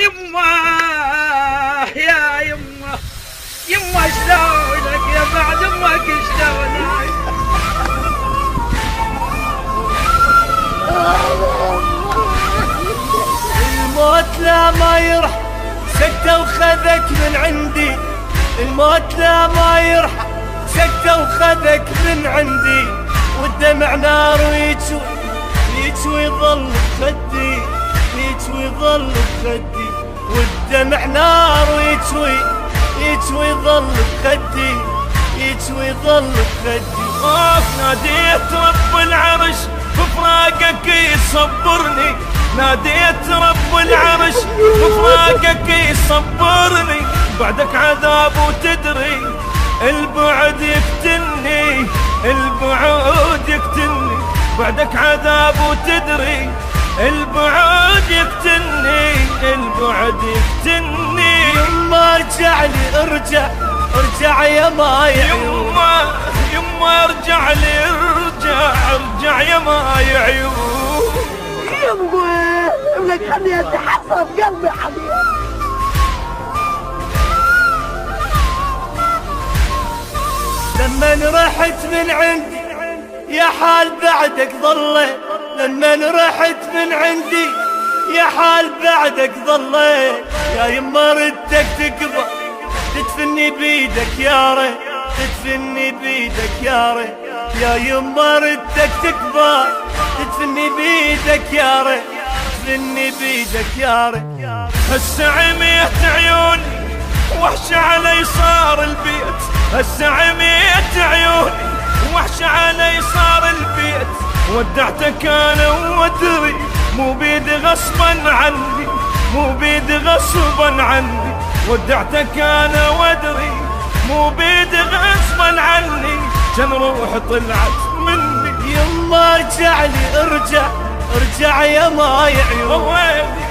يما يا يما يما شلونك يا بعد امك شلونك؟ الموت لا ما يرحم سكتة وخذك من عندي، الموت لا ما يرحم سكتة وخذك من عندي، والدمع نار ويجوي يجوي يظل بخدي، يجوي يظل بخدي، والدمع نار ويجوي يجوي يظل بخدي، يجوي يظل بخدي. ناديت رب العرش بفراقك يصبرني، ناديت رب العرش بفراقك يصبرني، بعدك عذاب وتدري البعد يقتلني، البعد يقتلني، بعدك عذاب وتدري البعد يقتلني، البعد يقتلني. يما ارجع لي ارجع ارجع يا ماي عيون، يما ارجع لي ارجع ارجع يا ماي عيون. يما ابنك خليه يتحسر قلبي حبيبي. لما رحت من عندي يا حال بعدك ظليت، لما رحت من عندي يا حال بعدك ظليت، يا يما ردك تكبر تدفني بيدك يا ريت، تدفني بيدك يا ريت، يا يما ردك تكبر تدفني بيدك يا ريت، تدفني بيدك يا ريت. هسه عميت عيوني وحش علي صار البيت، هسه عميت عيوني وحش علي صار البيت، ودعتك انا وادري مو بيدي غصبا عني، مو بيدي غصبا عني، ودعتك انا وادري مو بيدي غصبا عني، كان روح طلعت مني. يما ارجع لي ارجع ارجع يا ماي عيون،